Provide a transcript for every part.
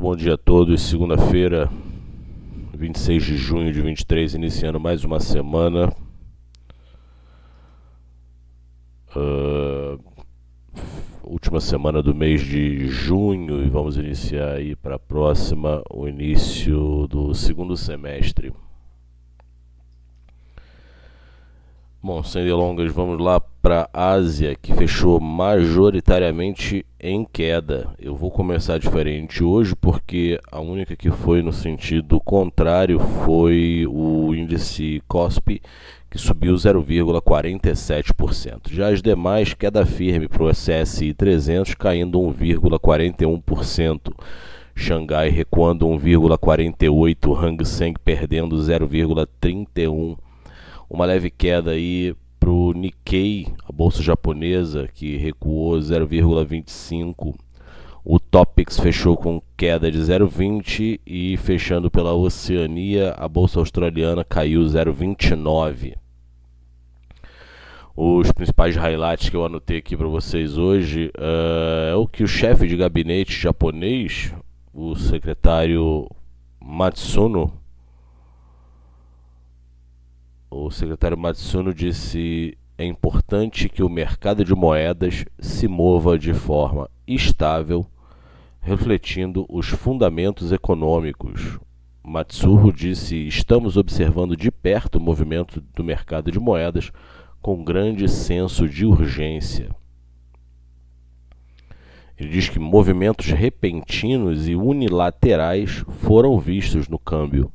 bom dia a todos. Segunda-feira, 26 de junho de 23, iniciando mais uma semana. Última semana do mês de junho e vamos iniciar aí para a próxima o início do segundo semestre. Bom, sem delongas, vamos lá para a Ásia, que fechou majoritariamente em queda. Eu vou começar diferente hoje porque a única que foi no sentido contrário foi o índice KOSPI, que subiu 0,47%. Já as demais, queda firme para o CSI 300, caindo 1,41%. Xangai recuando 1,48%, Hang Seng perdendo 0,31%. Uma leve queda aí para o Nikkei, a bolsa japonesa, que recuou 0,25%. O Topix fechou com queda de 0,20% e fechando pela Oceania, a bolsa australiana caiu 0,29%. Os principais highlights que eu anotei aqui para vocês hoje é o que o chefe de gabinete japonês, o secretário Matsuno, disse: é importante que o mercado de moedas se mova de forma estável, refletindo os fundamentos econômicos. Matsuno disse: estamos observando de perto o movimento do mercado de moedas com grande senso de urgência. Ele diz que movimentos repentinos e unilaterais foram vistos no câmbio.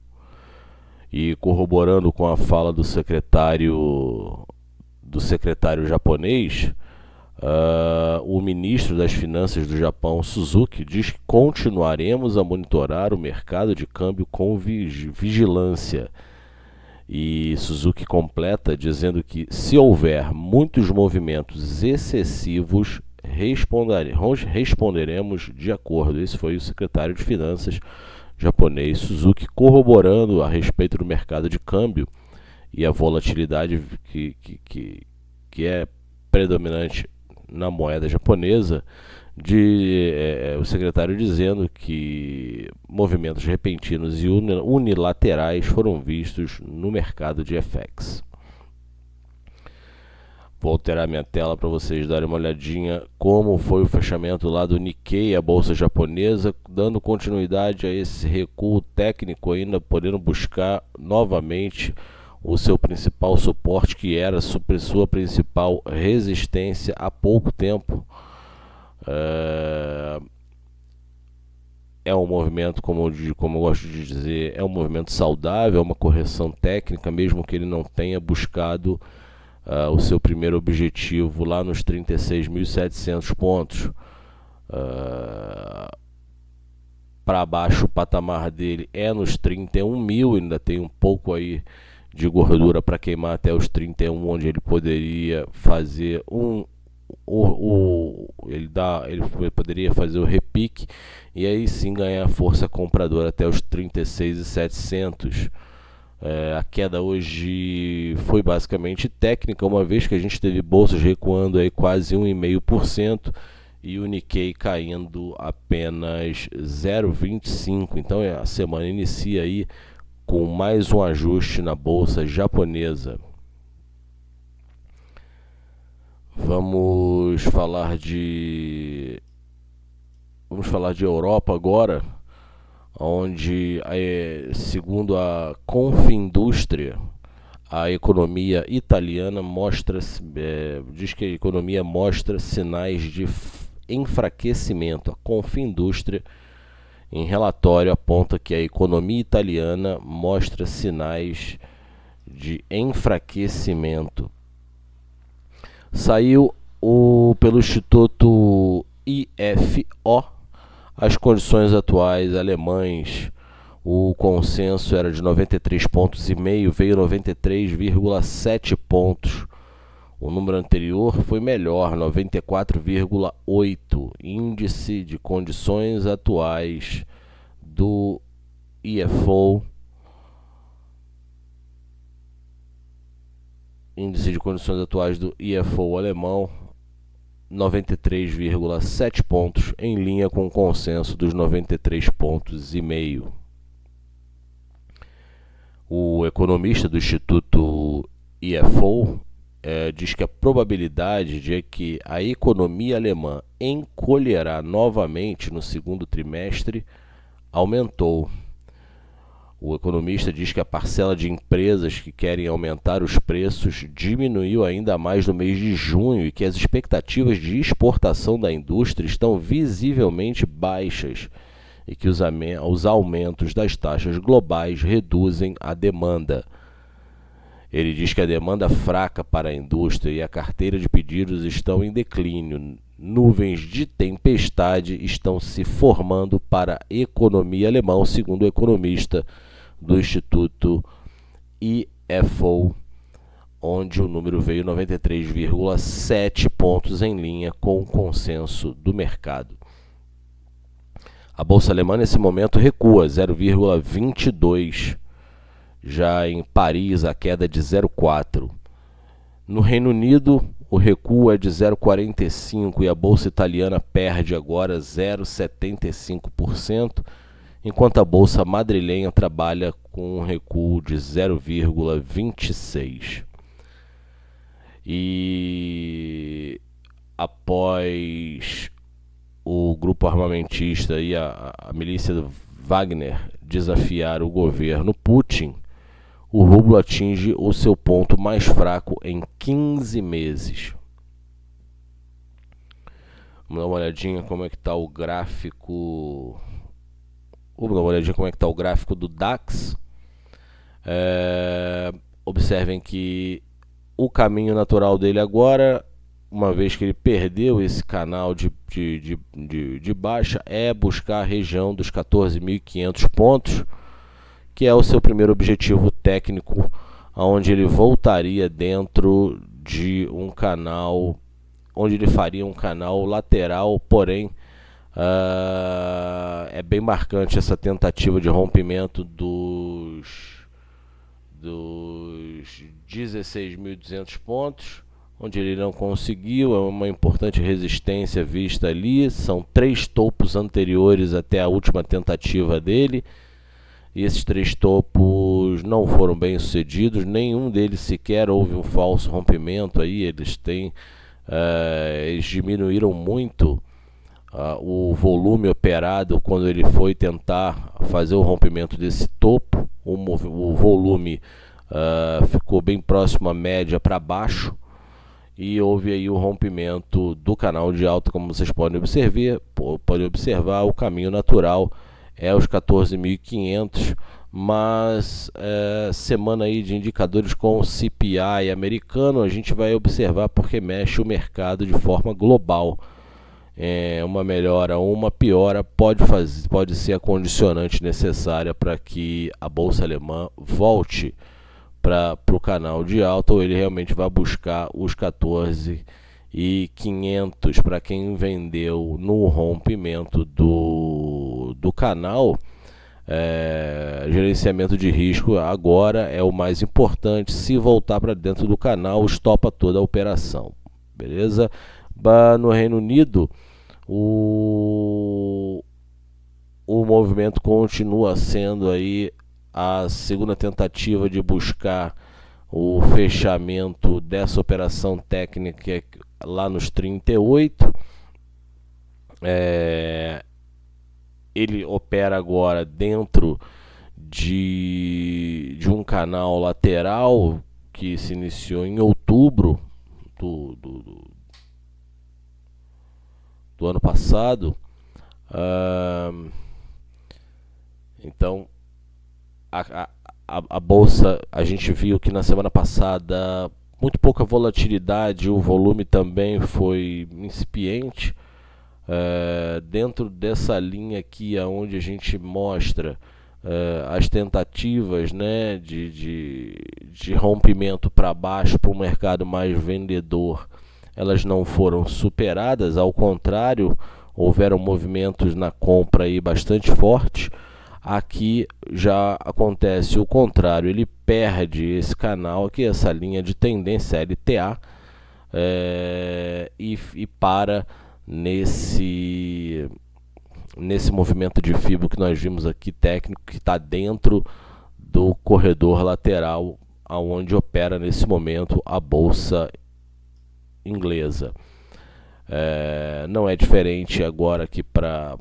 E corroborando com a fala do secretário japonês, o ministro das Finanças do Japão, Suzuki, diz que continuaremos a monitorar o mercado de câmbio com vigilância. E Suzuki completa dizendo que, se houver muitos movimentos excessivos, responderemos de acordo. Esse foi o secretário de Finanças japonês Suzuki, corroborando a respeito do mercado de câmbio e a volatilidade que é predominante na moeda japonesa, o secretário dizendo que movimentos repentinos e unilaterais foram vistos no mercado de FX. Vou alterar minha tela para vocês darem uma olhadinha como foi o fechamento lá do Nikkei, a bolsa japonesa, dando continuidade a esse recuo técnico, ainda podendo buscar novamente o seu principal suporte, que era sua principal resistência há pouco tempo. É um movimento, como eu gosto de dizer, é um movimento saudável, é uma correção técnica, mesmo que ele não tenha buscado o seu primeiro objetivo lá nos 36.700 pontos. Para baixo, o patamar dele é nos 31.000, ainda tem um pouco aí de gordura para queimar até os 31, onde ele poderia fazer ele poderia fazer o repique e aí sim ganhar força compradora até os 36.700. A queda hoje foi basicamente técnica, uma vez que a gente teve bolsas recuando aí quase 1,5% e o Nikkei caindo apenas 0,25%. Então a semana inicia aí com mais um ajuste na bolsa japonesa. Vamos falar de Europa agora, onde, segundo a Confindústria, a economia italiana diz que a economia mostra sinais de enfraquecimento. A Confindústria, em relatório, aponta que a economia italiana mostra sinais de enfraquecimento. Saiu pelo Instituto IFO as condições atuais alemães. O consenso era de 93,5 pontos, veio 93,7 pontos. O número anterior foi melhor, 94,8. Índice de condições atuais do IFO. Índice de condições atuais do IFO alemão 93,7 pontos, em linha com o consenso dos 93 pontos e meio. O economista do Instituto IFO diz que a probabilidade de que a economia alemã encolherá novamente no segundo trimestre aumentou. O economista diz que a parcela de empresas que querem aumentar os preços diminuiu ainda mais no mês de junho e que as expectativas de exportação da indústria estão visivelmente baixas e que os aumentos das taxas globais reduzem a demanda. Ele diz que a demanda fraca para a indústria e a carteira de pedidos estão em declínio. Nuvens de tempestade estão se formando para a economia alemã, segundo o economista do Instituto IFO, onde o número veio 93,7 pontos, em linha com o consenso do mercado. A bolsa alemã nesse momento recua 0,22. Já em Paris, a queda é de 0,4. No Reino Unido, o recuo é de 0,45 e a bolsa italiana perde agora 0,75%, enquanto a bolsa madrilenha trabalha com um recuo de 0,26. E após o grupo armamentista e a milícia Wagner desafiar o governo Putin, o rublo atinge o seu ponto mais fraco em 15 meses. Vamos dar uma olhadinha como é que está o gráfico. Vamos dar uma olhadinha como é que está o gráfico do DAX. Observem que o caminho natural dele agora, uma vez que ele perdeu esse canal de baixa, é buscar a região dos 14.500 pontos, que é o seu primeiro objetivo técnico, onde ele voltaria dentro de um canal, onde ele faria um canal lateral, porém é bem marcante essa tentativa de rompimento dos 16.200 pontos, onde ele não conseguiu. É uma importante resistência vista ali. São 3 topos anteriores até a última tentativa dele, e esses 3 topos não foram bem sucedidos. Nenhum deles sequer houve um falso rompimento aí. Eles diminuíram muito o volume operado quando ele foi tentar fazer o rompimento desse topo. O volume ficou bem próximo à média para baixo, e houve aí o rompimento do canal de alta. Como vocês podem observar, o caminho natural é os 14.500, mas semana aí de indicadores com o CPI americano, a gente vai observar porque mexe o mercado de forma global. Uma melhora ou uma piora pode ser a condicionante necessária para que a bolsa alemã volte para o canal de alta, ou ele realmente vai buscar os 14.500. Para quem vendeu no rompimento do canal, gerenciamento de risco agora é o mais importante. Se voltar para dentro do canal, estopa toda a operação, beleza? No Reino Unido, o movimento continua sendo aí a segunda tentativa de buscar o fechamento dessa operação técnica lá nos 38. Ele opera agora dentro de um canal lateral que se iniciou em outubro do ano passado. Então a bolsa, a gente viu que na semana passada muito pouca volatilidade, o volume também foi incipiente. Dentro dessa linha aqui, onde a gente mostra as tentativas, né, de rompimento para baixo para um mercado mais vendedor, elas não foram superadas. Ao contrário, houveram movimentos na compra aí bastante fortes. Aqui já acontece o contrário, ele perde esse canal aqui, essa linha de tendência LTA, e para nesse movimento de fibra que nós vimos aqui técnico, que está dentro do corredor lateral aonde opera nesse momento a bolsa inglesa. Não é diferente agora aqui para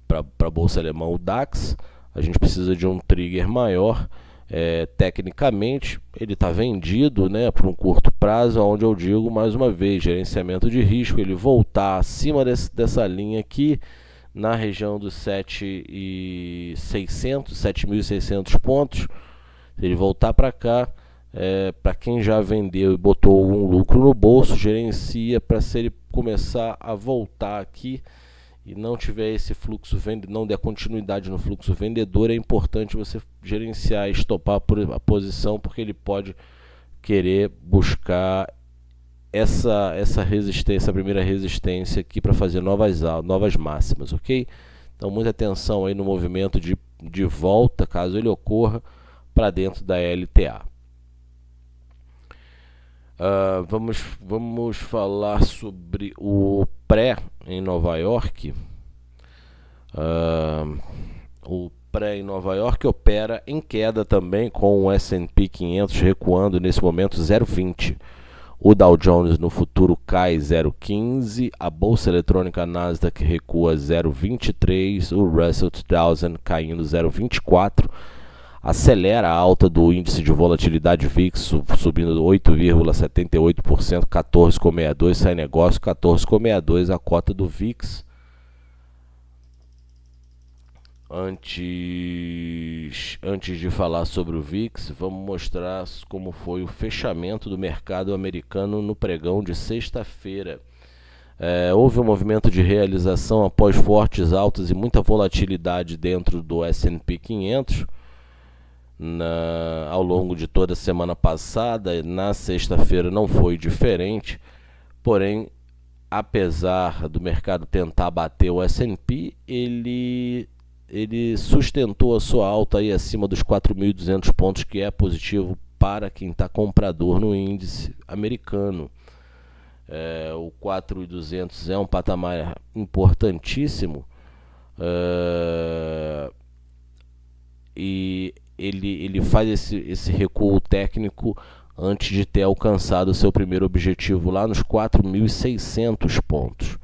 a bolsa alemã, o DAX. A gente precisa de um trigger maior. Tecnicamente ele está vendido, né, por um curto prazo, onde eu digo mais uma vez, gerenciamento de risco, ele voltar acima dessa linha aqui na região dos 7.600 pontos. Se ele voltar para cá, para quem já vendeu e botou algum lucro no bolso, gerencia para, se ele começar a voltar aqui e não tiver esse fluxo vendedor, não der continuidade no fluxo vendedor, é importante você gerenciar e estopar a posição, porque ele pode querer buscar essa resistência, essa primeira resistência aqui para fazer novas máximas, ok? Então muita atenção aí no movimento de volta, caso ele ocorra, para dentro da LTA. Vamos falar sobre o pré em Nova York. O pré em Nova York opera em queda também, com o S&P 500 recuando nesse momento 0,20. O Dow Jones no futuro cai 0,15, a bolsa eletrônica Nasdaq recua 0,23, o Russell 2000 caindo 0,24. Acelera a alta do índice de volatilidade VIX, subindo 8,78%, 14,62, sai negócio, 14,62 a cota do VIX. Antes de falar sobre o VIX, vamos mostrar como foi o fechamento do mercado americano no pregão de sexta-feira. Houve um movimento de realização após fortes altas e muita volatilidade dentro do S&P 500. Ao longo de toda a semana passada, na sexta-feira não foi diferente, porém, apesar do mercado tentar bater o S&P, ele sustentou a sua alta aí acima dos 4.200 pontos, que é positivo para quem está comprador no índice americano. O 4.200 é um patamar importantíssimo, e ele faz esse recuo técnico antes de ter alcançado o seu primeiro objetivo lá nos 4.600 pontos.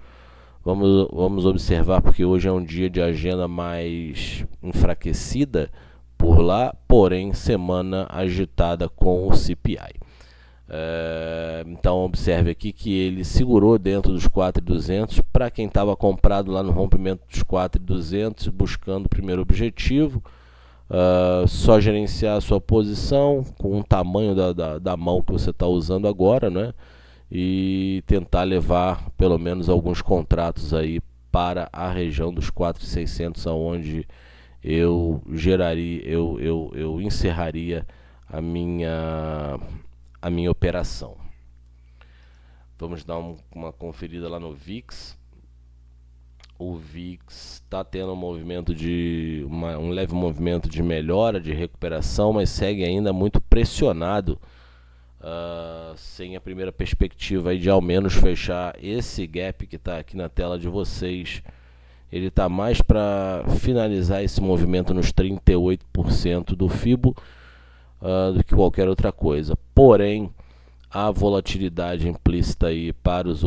Vamos observar, porque hoje é um dia de agenda mais enfraquecida por lá, porém semana agitada com o CPI. Então observe aqui que ele segurou dentro dos 4.200 para quem estava comprado lá no rompimento dos 4.200, buscando o primeiro objetivo. Só gerenciar a sua posição com o tamanho da mão que você está usando agora, né? E tentar levar pelo menos alguns contratos aí para a região dos 4.600, aonde eu encerraria a minha operação. Vamos dar uma conferida lá no VIX. O VIX está tendo um leve movimento de melhora, de recuperação, mas segue ainda muito pressionado, sem a primeira perspectiva aí de ao menos fechar esse gap que está aqui na tela de vocês. Ele está mais para finalizar esse movimento nos 38% do FIBO do que qualquer outra coisa. Porém, a volatilidade implícita aí para os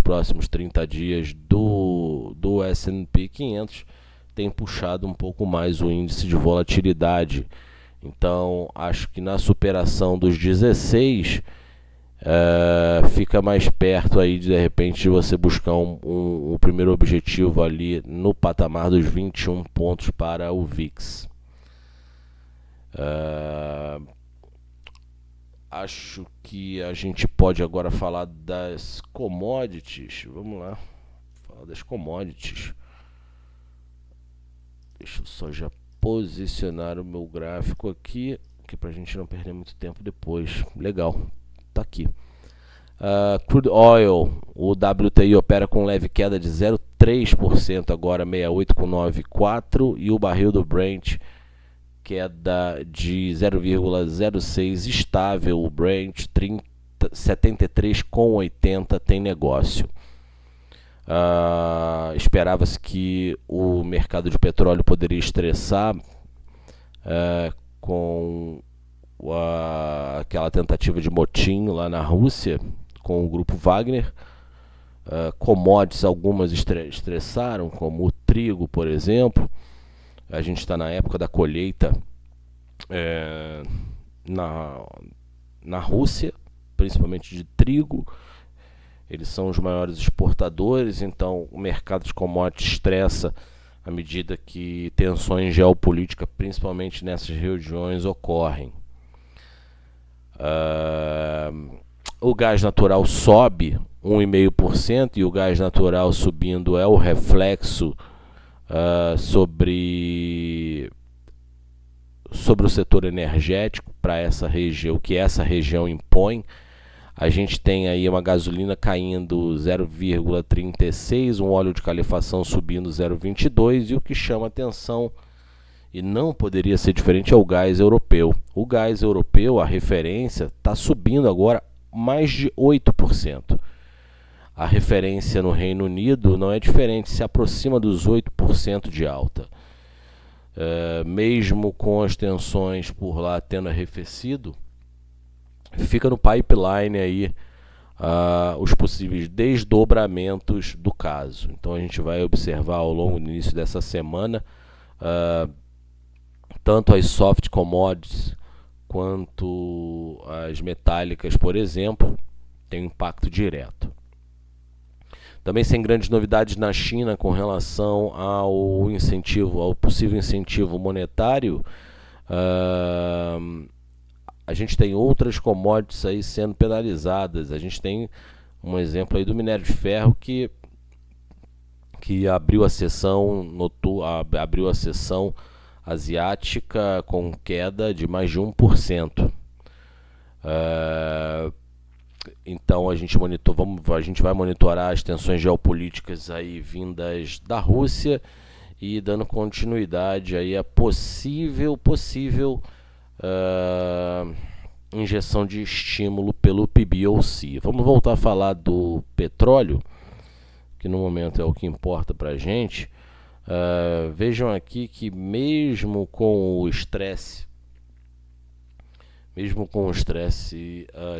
próximos 30 dias do S&P 500 tem puxado um pouco mais o índice de volatilidade. Então, acho que na superação dos 16 fica mais perto aí de repente de você buscar o primeiro objetivo ali no patamar dos 21 pontos para o VIX. Acho que a gente pode agora falar das commodities. Vamos lá, falar das commodities. Deixa eu só já posicionar o meu gráfico aqui para a gente não perder muito tempo depois. Legal, tá aqui. Crude Oil, o WTI opera com leve queda de 0,3%, agora 68,94, e o barril do Brent queda de 0,06, estável o Brent 73,80 tem negócio. Esperava-se que o mercado de petróleo poderia estressar com aquela tentativa de motim lá na Rússia com o grupo Wagner. Commodities algumas estressaram, como o trigo, por exemplo. A gente está na época da colheita na Rússia, principalmente de trigo. Eles são os maiores exportadores, então o mercado de commodities estressa à medida que tensões geopolíticas, principalmente nessas regiões, ocorrem. O gás natural sobe 1,5%, e o gás natural subindo é o reflexo sobre o setor energético para essa região, o que essa região impõe. A gente tem aí uma gasolina caindo 0,36, um óleo de calefação subindo 0,22, e o que chama atenção, e não poderia ser diferente, é o gás europeu. O gás europeu, a referência, está subindo agora mais de 8%. A referência no Reino Unido não é diferente, se aproxima dos 8% de alta. Mesmo com as tensões por lá tendo arrefecido, fica no pipeline aí os possíveis desdobramentos do caso. Então a gente vai observar ao longo do início dessa semana tanto as soft commodities quanto as metálicas, por exemplo, tem impacto direto. Também sem grandes novidades na China com relação ao possível incentivo monetário. A gente tem outras commodities aí sendo penalizadas. A gente tem um exemplo aí do minério de ferro que abriu a sessão asiática com queda de mais de 1%. Então a gente vai monitorar as tensões geopolíticas aí vindas da Rússia e dando continuidade aí a possível injeção de estímulo pelo PBOC. Vamos voltar a falar do petróleo, que no momento é o que importa para a gente. Vejam aqui que mesmo com o estresse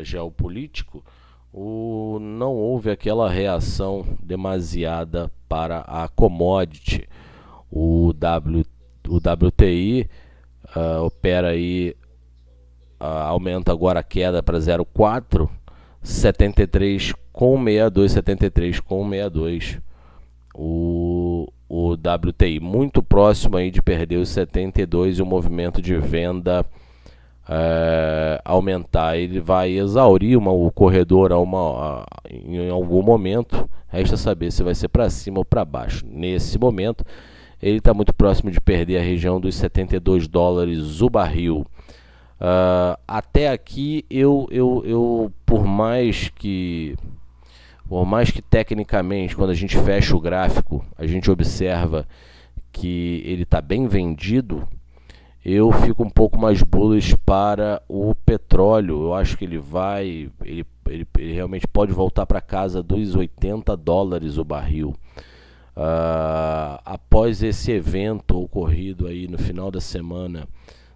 geopolítico, não houve aquela reação demasiada para a commodity. O WTI opera aí, aumenta agora a queda para 0,4, 73,62. O WTI muito próximo aí de perder os 72 e o movimento de venda aumentar. Ele vai exaurir o corredor em algum momento. Resta saber se vai ser para cima ou para baixo. Nesse momento ele está muito próximo de perder a região dos 72 dólares o barril. Até aqui eu por mais que tecnicamente, quando a gente fecha o gráfico, a gente observa que ele está bem vendido, eu fico um pouco mais bullish para o petróleo. Eu acho que ele realmente pode voltar para casa dos 80 dólares o barril. Após esse evento ocorrido aí no final da semana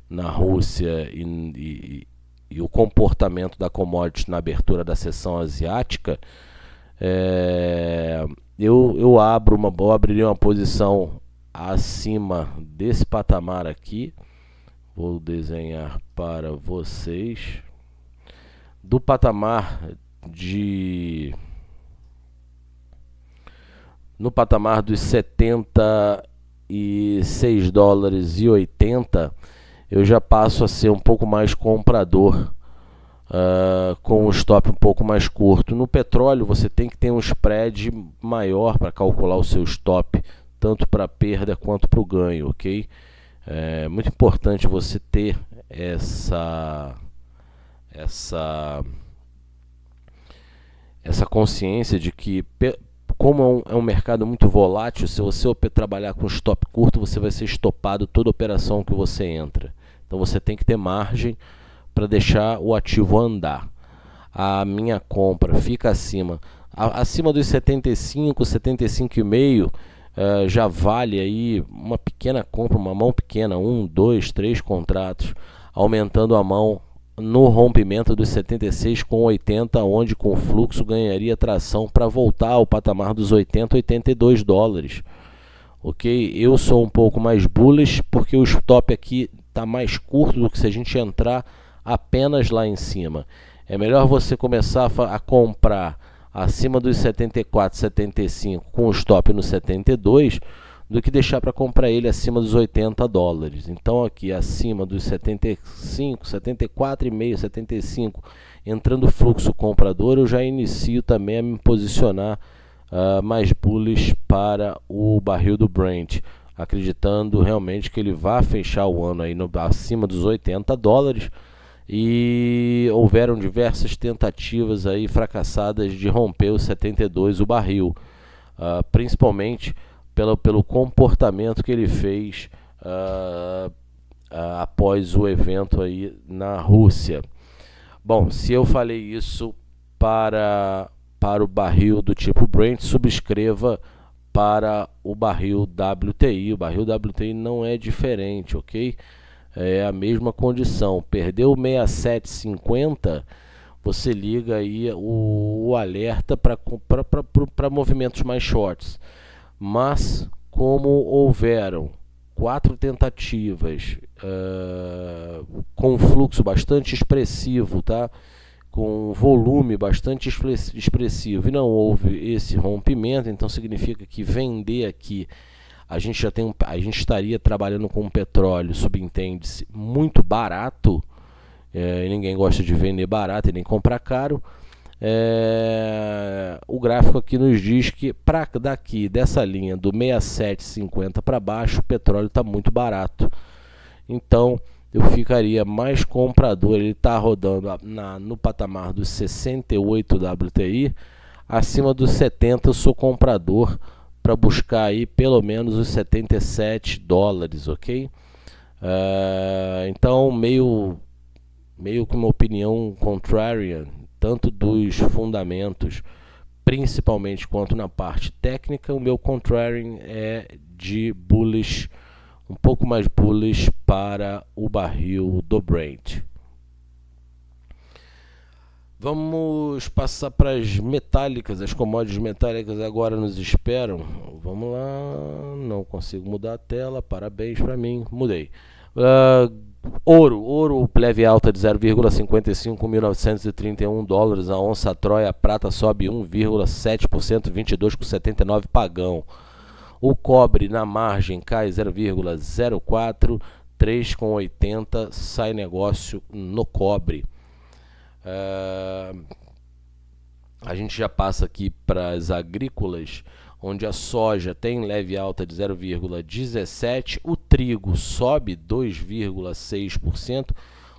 na Rússia e o comportamento da commodity na abertura da sessão asiática, eu abriria uma posição acima desse patamar aqui. Vou desenhar para vocês. Do patamar no patamar dos 76 dólares e 80, eu já passo a ser um pouco mais comprador, com um stop um pouco mais curto. No petróleo você tem que ter um spread maior para calcular o seu stop, tanto para perda quanto para o ganho, ok? É muito importante você ter essa consciência de que, como é um mercado muito volátil, se você trabalhar com stop curto, você vai ser estopado toda operação que você entra. Então você tem que ter margem para deixar o ativo andar. a minha compra fica acima dos 75, 75,5, já vale aí uma pequena compra, uma mão pequena, 1, 2, 3 contratos, aumentando a mão no rompimento dos 76,80, onde com fluxo ganharia tração para voltar ao patamar dos 80, 82 dólares. Ok? Eu sou um pouco mais bullish porque o stop aqui está mais curto do que se a gente entrar apenas lá em cima. É melhor você começar a comprar acima dos 74, 75 com o stop no 72 do que deixar para comprar ele acima dos 80 dólares. Então aqui acima dos 75, 74,5, 75, entrando fluxo comprador, eu já inicio também a me posicionar mais bullish para o barril do Brent, acreditando realmente que ele vai fechar o ano aí acima dos 80 dólares. E houveram diversas tentativas aí fracassadas de romper os 72 o barril, principalmente pelo comportamento que ele fez após o evento aí na Rússia. Bom, se eu falei isso para o barril do tipo Brent, subscreva para o barril WTI. O barril WTI não é diferente, ok? É a mesma condição. Perdeu 67,50, você liga aí o alerta para movimentos mais shorts. Mas como houveram 4 tentativas com fluxo bastante expressivo, tá? Com volume bastante expressivo, e não houve esse rompimento, então significa que vender aqui a gente estaria trabalhando com um petróleo, subentende-se, muito barato, e ninguém gosta de vender barato e nem comprar caro. O gráfico aqui nos diz que dessa linha do 67,50 para baixo, o petróleo está muito barato. Então eu ficaria mais comprador. Ele está rodando no patamar dos 68 WTI, acima dos 70 eu sou comprador para buscar aí pelo menos os 77 dólares, ok? Então meio com uma opinião contrarian, tanto dos fundamentos, principalmente quanto na parte técnica. O meu contrarian é de bullish, um pouco mais bullish para o barril do Brent. Vamos passar para as metálicas. As commodities metálicas agora nos esperam. Vamos lá, não consigo mudar a tela, parabéns para mim, mudei. Ouro leve alta de 0,55, 1.931 dólares a onça. A Troia prata sobe 1,7%, 22,79 pagão. O cobre na margem cai 0,04, 3,80 sai negócio no cobre. A gente já passa aqui para as agrícolas, onde a soja tem leve alta de 0,17, o trigo sobe 2,6%.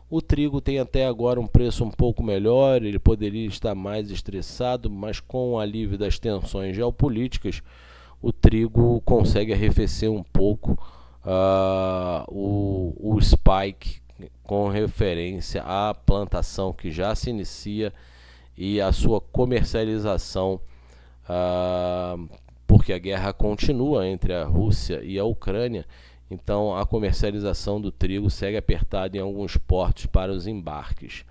O trigo tem até agora um preço um pouco melhor, ele poderia estar mais estressado, mas com o alívio das tensões geopolíticas, o trigo consegue arrefecer um pouco o spike com referência à plantação que já se inicia e a sua comercialização, porque a guerra continua entre a Rússia e a Ucrânia, então a comercialização do trigo segue apertada em alguns portos para os embarques.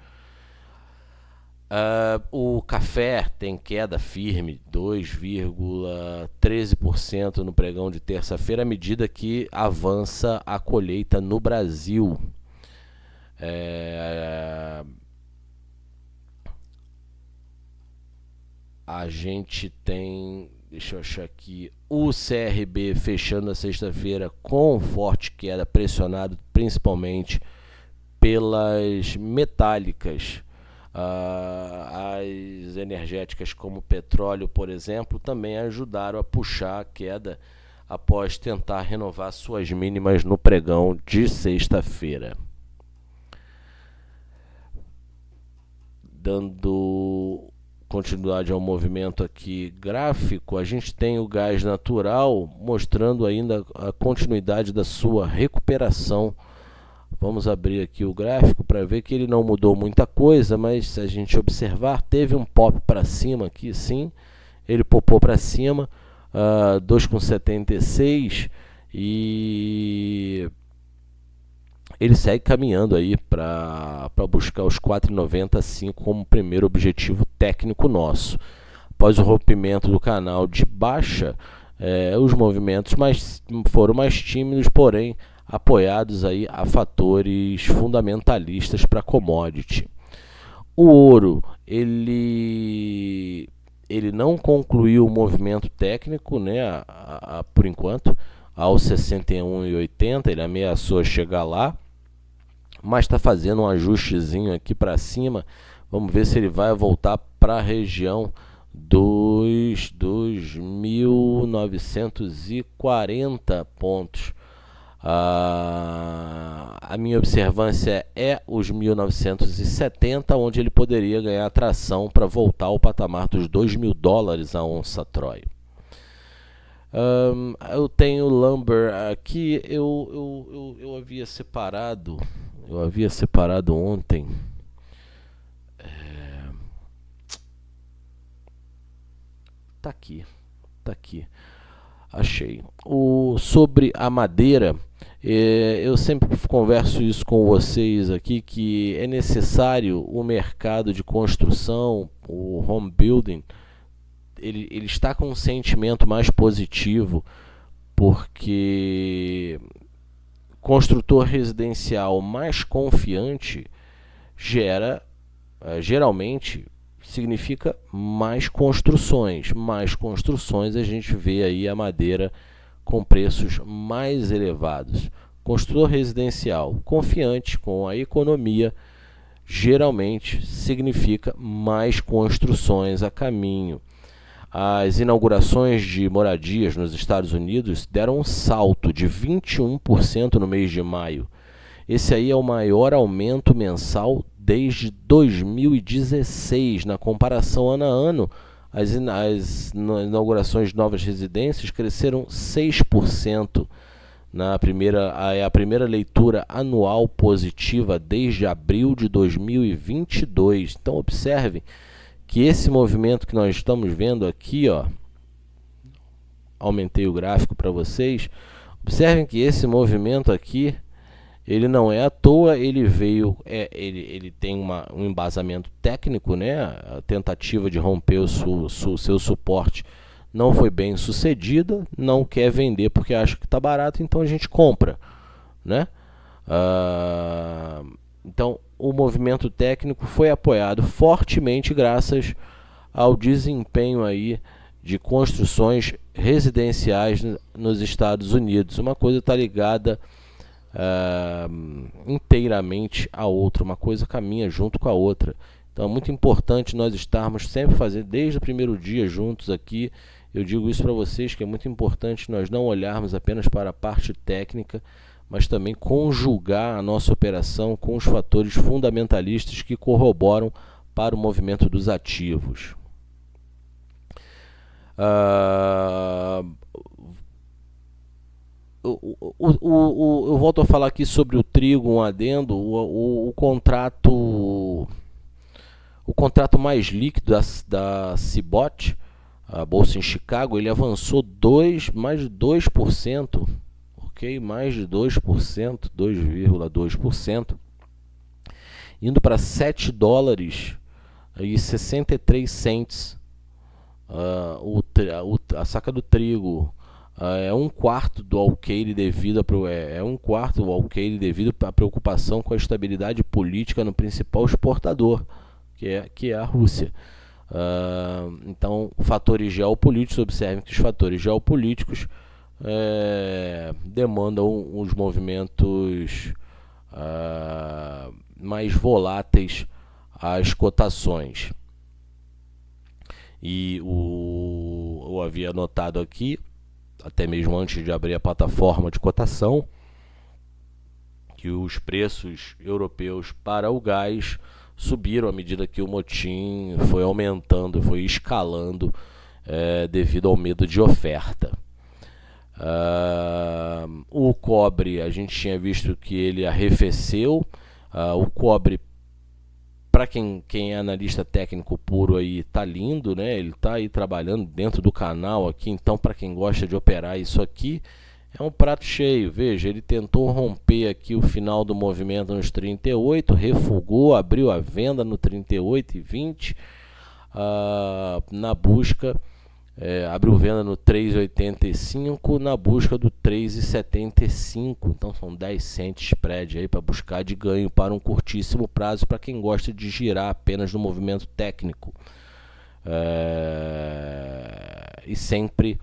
O café tem queda firme, 2,13% no pregão de terça-feira, à medida que avança a colheita no Brasil. A gente tem, deixa eu achar aqui, o CRB fechando a sexta-feira com forte queda, pressionado principalmente pelas metálicas. As energéticas como petróleo, por exemplo, também ajudaram a puxar a queda após tentar renovar suas mínimas no pregão de sexta-feira. Dando continuidade ao movimento aqui gráfico, a gente tem o gás natural mostrando ainda a continuidade da sua recuperação Vamos abrir aqui o gráfico para ver que ele não mudou muita coisa, mas se a gente observar, teve um pop para cima aqui, sim. Ele popou para cima, 2,76, e ele segue caminhando aí para buscar os 4,95 como primeiro objetivo técnico nosso. Após o rompimento do canal de baixa, os movimentos foram mais tímidos, porém apoiados aí a fatores fundamentalistas para a commodity. O ouro, ele não concluiu o movimento técnico, né, por enquanto, aos 61,80, ele ameaçou chegar lá, mas está fazendo um ajustezinho aqui para cima. Vamos ver se ele vai voltar para a região dos 2.940 pontos. A minha observância é os 1970, onde ele poderia ganhar tração para voltar ao patamar dos $2.000 a onça Troy. Eu tenho lumber aqui, eu havia separado ontem. Tá aqui. Achei. Sobre a madeira, eu sempre converso isso com vocês aqui, que é necessário o mercado de construção, o home building, ele está com um sentimento mais positivo, porque construtor residencial mais confiante geralmente significa mais construções. Mais construções, a gente vê aí a madeira com preços mais elevados. Construtor residencial confiante com a economia geralmente significa mais construções a caminho. As inaugurações de moradias nos Estados Unidos deram um salto de 21% no mês de maio. Esse aí é o maior aumento mensal desde 2016. Na comparação ano a ano, as inaugurações de novas residências cresceram 6%. A primeira leitura anual positiva desde abril de 2022. Então observem que esse movimento que nós estamos vendo aqui, aumentei o gráfico para vocês, observem que esse movimento aqui, ele não é à toa, ele veio, ele tem um embasamento técnico, né? A tentativa de romper o seu suporte não foi bem sucedida, não quer vender porque acha que está barato, então a gente compra, né? Então, o movimento técnico foi apoiado fortemente graças ao desempenho aí de construções residenciais nos Estados Unidos. Uma coisa está ligada inteiramente à outra, uma coisa caminha junto com a outra. Então é muito importante nós estarmos sempre fazendo, desde o primeiro dia juntos aqui. Eu digo isso para vocês, que é muito importante nós não olharmos apenas para a parte técnica, mas também conjugar a nossa operação com os fatores fundamentalistas que corroboram para o movimento dos ativos. Eu volto a falar aqui sobre o trigo, um adendo. O contrato mais líquido da CBOT, a bolsa em Chicago, ele avançou mais de 2%. Mais de 2%, 2,2%, indo para $7,63. A saca do trigo é um quarto do alqueire devido à preocupação com a estabilidade política no principal exportador, que é a Rússia. Então, fatores geopolíticos, observem que os fatores geopolíticos demandam os movimentos mais voláteis às cotações. E eu havia notado aqui, até mesmo antes de abrir a plataforma de cotação, que os preços europeus para o gás subiram à medida que o motim foi aumentando, foi escalando devido ao medo de oferta. O cobre, a gente tinha visto que ele arrefeceu. O cobre, para quem é analista técnico puro aí, tá lindo, né? Ele tá aí trabalhando dentro do canal aqui, então para quem gosta de operar isso aqui, é um prato cheio. Veja, ele tentou romper aqui o final do movimento nos 38, refugou, abriu a venda no 38,20, na busca, abriu venda no 3,85 na busca do 3,75. Então são 10 cents spread aí para buscar de ganho para um curtíssimo prazo, para quem gosta de girar apenas no movimento técnico. E sempre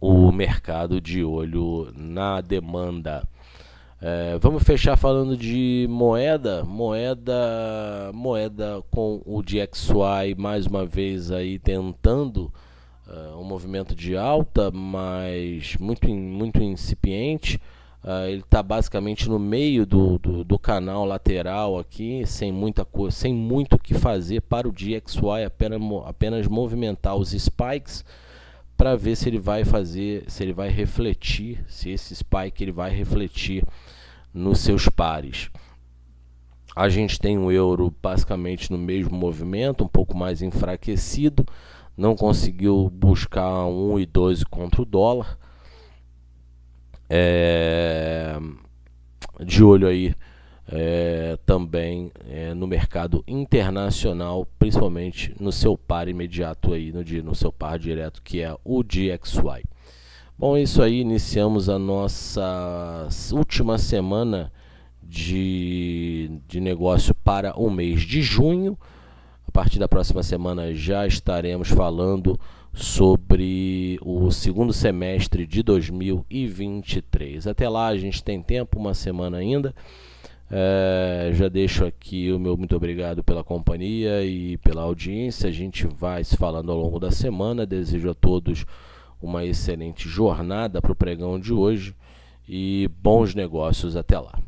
o mercado de olho na demanda. Vamos fechar falando de moeda com o DXY mais uma vez aí tentando um movimento de alta, mas muito incipiente. Ele está basicamente no meio do canal lateral aqui, sem muito o que fazer para o DXY, apenas movimentar os spikes para ver se ele vai refletir, se esse spike ele vai refletir nos seus pares. A gente tem o euro basicamente no mesmo movimento, um pouco mais enfraquecido, não conseguiu buscar 1,12 contra o dólar. De olho aí também no mercado internacional, principalmente no seu par imediato aí, no seu par direto, que é o DXY. Bom, é isso aí, iniciamos a nossa última semana de negócio para o mês de junho. A partir da próxima semana já estaremos falando sobre o segundo semestre de 2023. Até lá a gente tem tempo, uma semana ainda. Já deixo aqui o meu muito obrigado pela companhia e pela audiência. A gente vai se falando ao longo da semana. Desejo a todos uma excelente jornada para o pregão de hoje e bons negócios até lá.